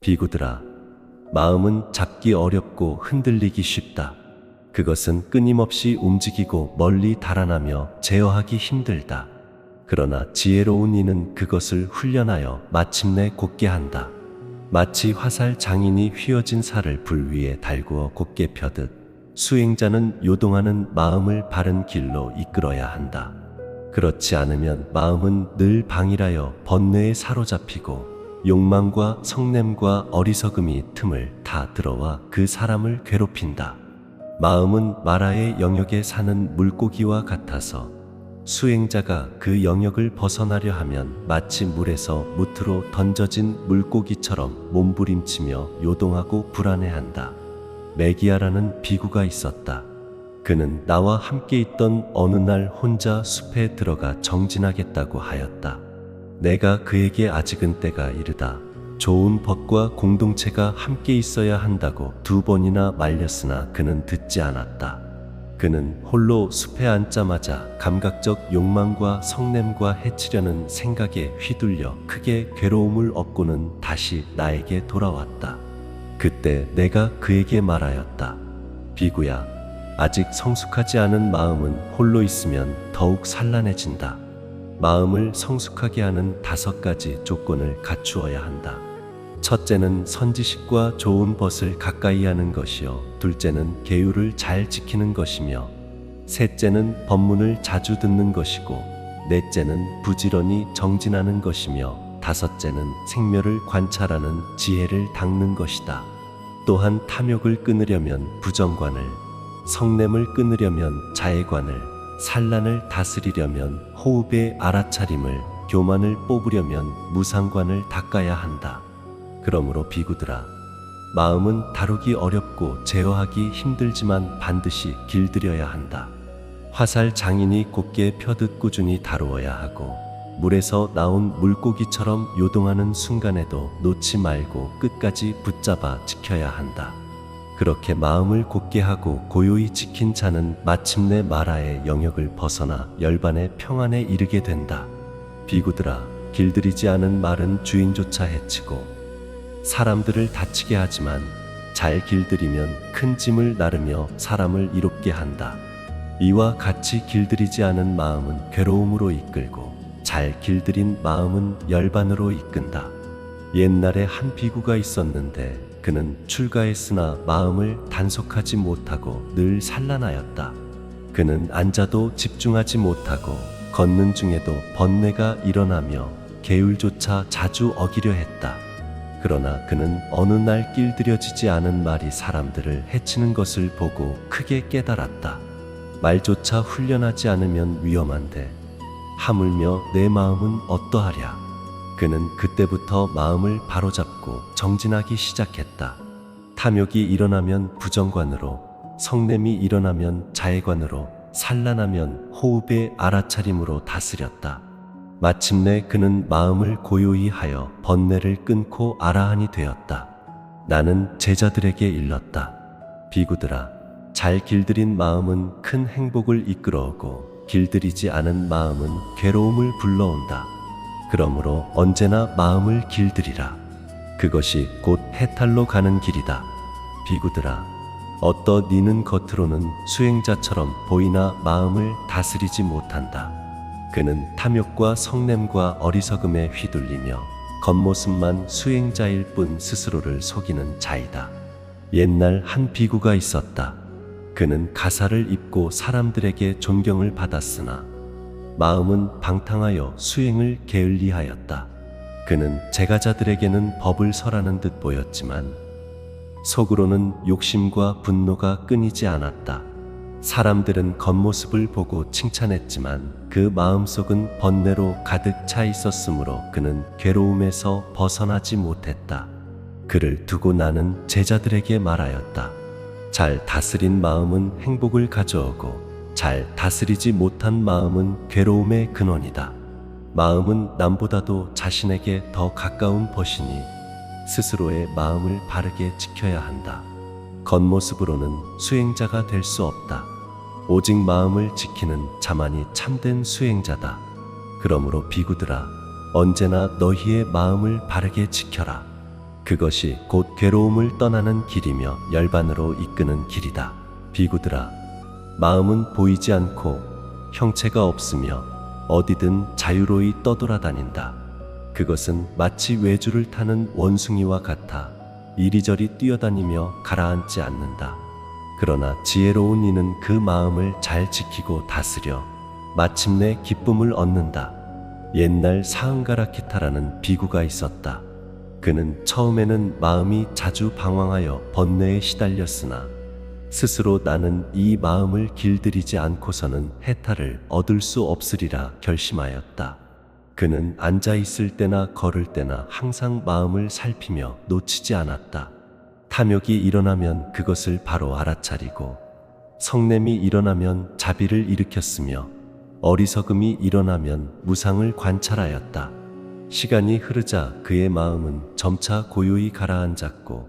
비구들아, 마음은 잡기 어렵고 흔들리기 쉽다. 그것은 끊임없이 움직이고 멀리 달아나며 제어하기 힘들다. 그러나 지혜로운 이는 그것을 훈련하여 마침내 곧게 한다. 마치 화살 장인이 휘어진 살을 불 위에 달구어 곧게 펴듯 수행자는 요동하는 마음을 바른 길로 이끌어야 한다. 그렇지 않으면 마음은 늘 방일하여 번뇌에 사로잡히고 욕망과 성냄과 어리석음이 틈을 다 들어와 그 사람을 괴롭힌다. 마음은 마라의 영역에 사는 물고기와 같아서 수행자가 그 영역을 벗어나려 하면 마치 물에서 무트로 던져진 물고기처럼 몸부림치며 요동하고 불안해한다. 메기야라는 비구가 있었다. 그는 나와 함께 있던 어느 날 혼자 숲에 들어가 정진하겠다고 하였다. 내가 그에게 아직은 때가 이르다, 좋은 벗과 공동체가 함께 있어야 한다고 2번이나 말렸으나 그는 듣지 않았다. 그는 홀로 숲에 앉자마자 감각적 욕망과 성냄과 해치려는 생각에 휘둘려 크게 괴로움을 얻고는 다시 나에게 돌아왔다. 그때 내가 그에게 말하였다. 비구야, 아직 성숙하지 않은 마음은 홀로 있으면 더욱 산란해진다. 마음을 성숙하게 하는 5가지 조건을 갖추어야 한다. 첫째는 선지식과 좋은 벗을 가까이 하는 것이요, 둘째는 계율을 잘 지키는 것이며, 셋째는 법문을 자주 듣는 것이고, 넷째는 부지런히 정진하는 것이며, 다섯째는 생멸을 관찰하는 지혜를 닦는 것이다. 또한 탐욕을 끊으려면 부정관을, 성냄을 끊으려면 자애관을, 산란을 다스리려면 호흡의 알아차림을, 교만을 뽑으려면 무상관을 닦아야 한다. 그러므로 비구들아, 마음은 다루기 어렵고 제어하기 힘들지만 반드시 길들여야 한다. 화살 장인이 곧게 펴듯 꾸준히 다루어야 하고, 물에서 나온 물고기처럼 요동하는 순간에도 놓지 말고 끝까지 붙잡아 지켜야 한다. 그렇게 마음을 곧게 하고 고요히 지킨 자는 마침내 마라의 영역을 벗어나 열반의 평안에 이르게 된다. 비구들아, 길들이지 않은 말은 주인조차 해치고 사람들을 다치게 하지만 잘 길들이면 큰 짐을 나르며 사람을 이롭게 한다. 이와 같이 길들이지 않은 마음은 괴로움으로 이끌고 잘 길들인 마음은 열반으로 이끈다. 옛날에 한 비구가 있었는데 그는 출가했으나 마음을 단속하지 못하고 늘 산란하였다. 그는 앉아도 집중하지 못하고 걷는 중에도 번뇌가 일어나며 계율조차 자주 어기려 했다. 그러나 그는 어느 날 길들여지지 않은 말이 사람들을 해치는 것을 보고 크게 깨달았다. 말조차 훈련하지 않으면 위험한데 하물며 내 마음은 어떠하랴. 그는 그때부터 마음을 바로잡고 정진하기 시작했다. 탐욕이 일어나면 부정관으로, 성냄이 일어나면 자애관으로, 산란하면 호흡의 알아차림으로 다스렸다. 마침내 그는 마음을 고요히 하여 번뇌를 끊고 아라한이 되었다. 나는 제자들에게 일렀다. 비구들아, 잘 길들인 마음은 큰 행복을 이끌어오고 길들이지 않은 마음은 괴로움을 불러온다. 그러므로 언제나 마음을 길들이라. 그것이 곧 해탈로 가는 길이다. 비구들아, 어떠 니는 겉으로는 수행자처럼 보이나 마음을 다스리지 못한다. 그는 탐욕과 성냄과 어리석음에 휘둘리며 겉모습만 수행자일 뿐 스스로를 속이는 자이다. 옛날 한 비구가 있었다. 그는 가사를 입고 사람들에게 존경을 받았으나 마음은 방탕하여 수행을 게을리하였다. 그는 제가자들에게는 법을 설하는 듯 보였지만 속으로는 욕심과 분노가 끊이지 않았다. 사람들은 겉모습을 보고 칭찬했지만 그 마음속은 번뇌로 가득 차 있었으므로 그는 괴로움에서 벗어나지 못했다. 그를 두고 나는 제자들에게 말하였다. 잘 다스린 마음은 행복을 가져오고 잘 다스리지 못한 마음은 괴로움의 근원이다. 마음은 남보다도 자신에게 더 가까운 벗이니 스스로의 마음을 바르게 지켜야 한다. 겉모습으로는 수행자가 될 수 없다. 오직 마음을 지키는 자만이 참된 수행자다. 그러므로 비구들아, 언제나 너희의 마음을 바르게 지켜라. 그것이 곧 괴로움을 떠나는 길이며 열반으로 이끄는 길이다. 비구들아, 마음은 보이지 않고 형체가 없으며 어디든 자유로이 떠돌아다닌다. 그것은 마치 외주를 타는 원숭이와 같아 이리저리 뛰어다니며 가라앉지 않는다. 그러나 지혜로운 이는 그 마음을 잘 지키고 다스려 마침내 기쁨을 얻는다. 옛날 사흥가라키타라는 비구가 있었다. 그는 처음에는 마음이 자주 방황하여 번뇌에 시달렸으나 스스로 나는 이 마음을 길들이지 않고서는 해탈을 얻을 수 없으리라 결심하였다. 그는 앉아 있을 때나 걸을 때나 항상 마음을 살피며 놓치지 않았다. 탐욕이 일어나면 그것을 바로 알아차리고, 성냄이 일어나면 자비를 일으켰으며, 어리석음이 일어나면 무상을 관찰하였다. 시간이 흐르자 그의 마음은 점차 고요히 가라앉았고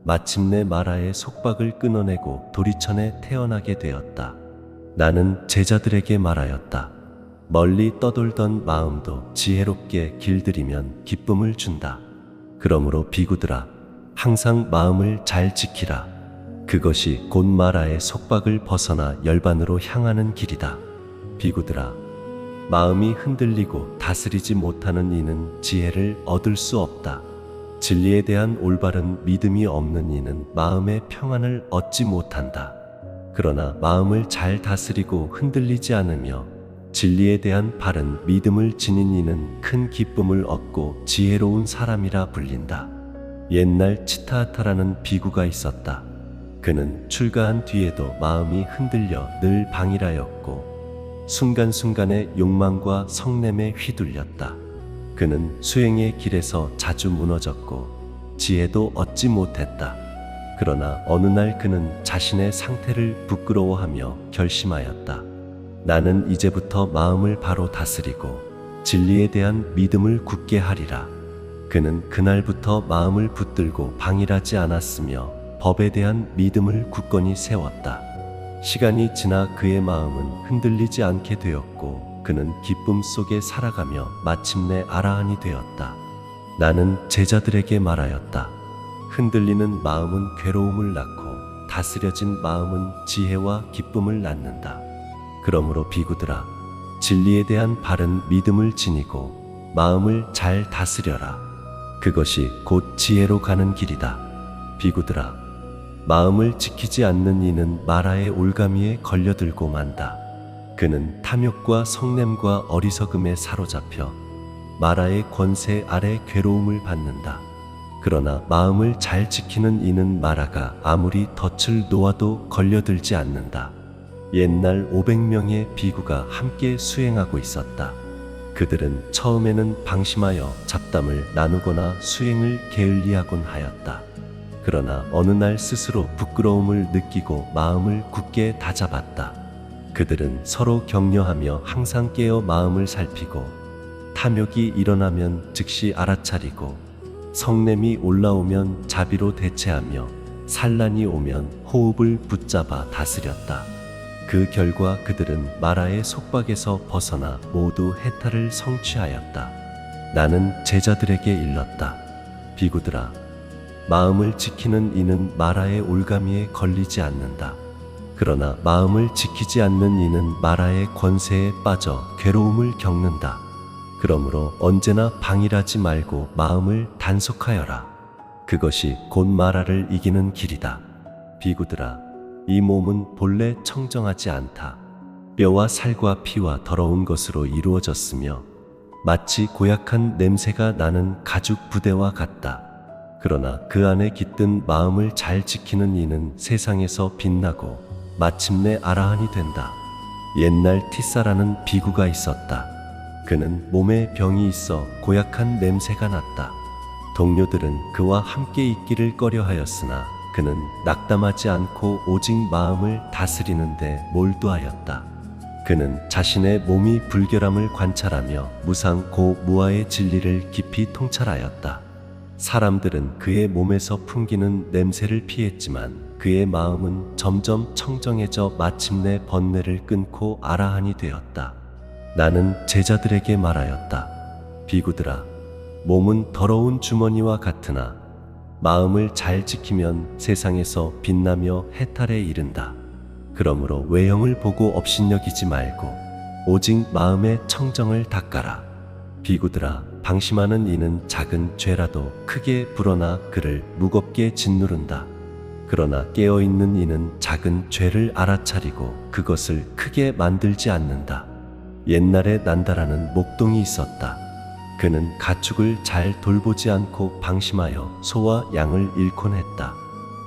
마침내 마라의 속박을 끊어내고 도리천에 태어나게 되었다. 나는 제자들에게 말하였다. 멀리 떠돌던 마음도 지혜롭게 길들이면 기쁨을 준다. 그러므로 비구들아, 항상 마음을 잘 지키라. 그것이 곧 마라의 속박을 벗어나 열반으로 향하는 길이다. 비구들아, 마음이 흔들리고 다스리지 못하는 이는 지혜를 얻을 수 없다. 진리에 대한 올바른 믿음이 없는 이는 마음의 평안을 얻지 못한다. 그러나 마음을 잘 다스리고 흔들리지 않으며 진리에 대한 바른 믿음을 지닌 이는 큰 기쁨을 얻고 지혜로운 사람이라 불린다. 옛날 치타하타라는 비구가 있었다. 그는 출가한 뒤에도 마음이 흔들려 늘 방일하였고 순간순간의 욕망과 성냄에 휘둘렸다. 그는 수행의 길에서 자주 무너졌고 지혜도 얻지 못했다. 그러나 어느 날 그는 자신의 상태를 부끄러워하며 결심하였다. 나는 이제부터 마음을 바로 다스리고 진리에 대한 믿음을 굳게 하리라. 그는 그날부터 마음을 붙들고 방일하지 않았으며 법에 대한 믿음을 굳건히 세웠다. 시간이 지나 그의 마음은 흔들리지 않게 되었고 그는 기쁨 속에 살아가며 마침내 아라한이 되었다. 나는 제자들에게 말하였다. 흔들리는 마음은 괴로움을 낳고 다스려진 마음은 지혜와 기쁨을 낳는다. 그러므로 비구들아, 진리에 대한 바른 믿음을 지니고 마음을 잘 다스려라. 그것이 곧 지혜로 가는 길이다. 비구들아, 마음을 지키지 않는 이는 마라의 올가미에 걸려들고 만다. 그는 탐욕과 성냄과 어리석음에 사로잡혀 마라의 권세 아래 괴로움을 받는다. 그러나 마음을 잘 지키는 이는 마라가 아무리 덫을 놓아도 걸려들지 않는다. 옛날 500명의 비구가 함께 수행하고 있었다. 그들은 처음에는 방심하여 잡담을 나누거나 수행을 게을리하곤 하였다. 그러나 어느 날 스스로 부끄러움을 느끼고 마음을 굳게 다잡았다. 그들은 서로 격려하며 항상 깨어 마음을 살피고 탐욕이 일어나면 즉시 알아차리고 성냄이 올라오면 자비로 대체하며 산란이 오면 호흡을 붙잡아 다스렸다. 그 결과 그들은 마라의 속박에서 벗어나 모두 해탈을 성취하였다. 나는 제자들에게 일렀다. 비구들아, 마음을 지키는 이는 마라의 올가미에 걸리지 않는다. 그러나 마음을 지키지 않는 이는 마라의 권세에 빠져 괴로움을 겪는다. 그러므로 언제나 방일하지 말고 마음을 단속하여라. 그것이 곧 마라를 이기는 길이다. 비구들아, 이 몸은 본래 청정하지 않다. 뼈와 살과 피와 더러운 것으로 이루어졌으며 마치 고약한 냄새가 나는 가죽 부대와 같다. 그러나 그 안에 깃든 마음을 잘 지키는 이는 세상에서 빛나고 마침내 아라한이 된다. 옛날 티사라는 비구가 있었다. 그는 몸에 병이 있어 고약한 냄새가 났다. 동료들은 그와 함께 있기를 꺼려하였으나 그는 낙담하지 않고 오직 마음을 다스리는데 몰두하였다. 그는 자신의 몸이 불결함을 관찰하며 무상고 무아의 진리를 깊이 통찰하였다. 사람들은 그의 몸에서 풍기는 냄새를 피했지만 그의 마음은 점점 청정해져 마침내 번뇌를 끊고 아라한이 되었다. 나는 제자들에게 말하였다. 비구들아, 몸은 더러운 주머니와 같으나 마음을 잘 지키면 세상에서 빛나며 해탈에 이른다. 그러므로 외형을 보고 업신여기지 말고 오직 마음의 청정을 닦아라. 비구들아, 방심하는 이는 작은 죄라도 크게 불어나 그를 무겁게 짓누른다. 그러나 깨어있는 이는 작은 죄를 알아차리고 그것을 크게 만들지 않는다. 옛날에 난다라는 목동이 있었다. 그는 가축을 잘 돌보지 않고 방심하여 소와 양을 잃곤 했다.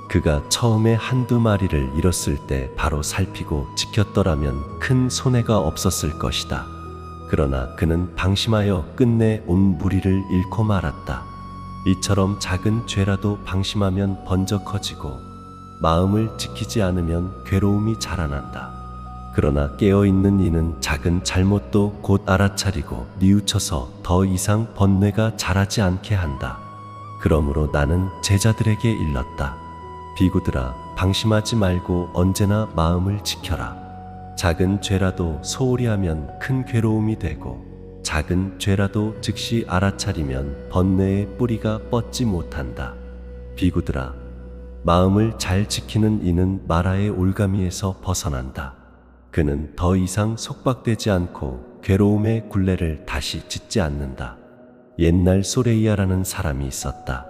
그가 처음에 한두 마리를 잃었을 때 바로 살피고 지켰더라면 큰 손해가 없었을 것이다. 그러나 그는 방심하여 끝내 온 무리를 잃고 말았다. 이처럼 작은 죄라도 방심하면 번져 커지고 마음을 지키지 않으면 괴로움이 자라난다. 그러나 깨어있는 이는 작은 잘못도 곧 알아차리고 뉘우쳐서 더 이상 번뇌가 자라지 않게 한다. 그러므로 나는 제자들에게 일렀다. 비구들아, 방심하지 말고 언제나 마음을 지켜라. 작은 죄라도 소홀히 하면 큰 괴로움이 되고 작은 죄라도 즉시 알아차리면 번뇌의 뿌리가 뻗지 못한다. 비구들아, 마음을 잘 지키는 이는 마라의 올가미에서 벗어난다. 그는 더 이상 속박되지 않고 괴로움의 굴레를 다시 짓지 않는다. 옛날 소레이아라는 사람이 있었다.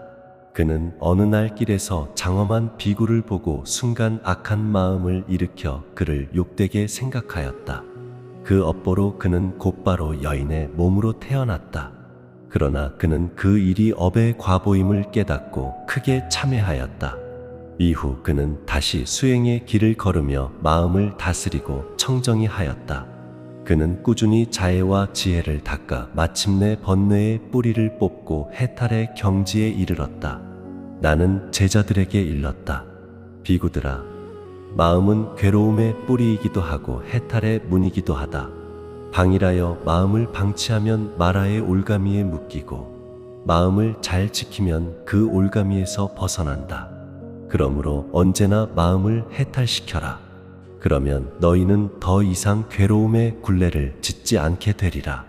그는 어느 날 길에서 장엄한 비구를 보고 순간 악한 마음을 일으켜 그를 욕되게 생각하였다. 그 업보로 그는 곧바로 여인의 몸으로 태어났다. 그러나 그는 그 일이 업의 과보임을 깨닫고 크게 참회하였다. 이후 그는 다시 수행의 길을 걸으며 마음을 다스리고 청정히 하였다. 그는 꾸준히 자애와 지혜를 닦아 마침내 번뇌의 뿌리를 뽑고 해탈의 경지에 이르렀다. 나는 제자들에게 일렀다. 비구들아, 마음은 괴로움의 뿌리이기도 하고 해탈의 문이기도 하다. 방일하여 마음을 방치하면 마라의 올가미에 묶이고 마음을 잘 지키면 그 올가미에서 벗어난다. 그러므로 언제나 마음을 해탈시켜라. 그러면 너희는 더 이상 괴로움의 굴레를 짓지 않게 되리라.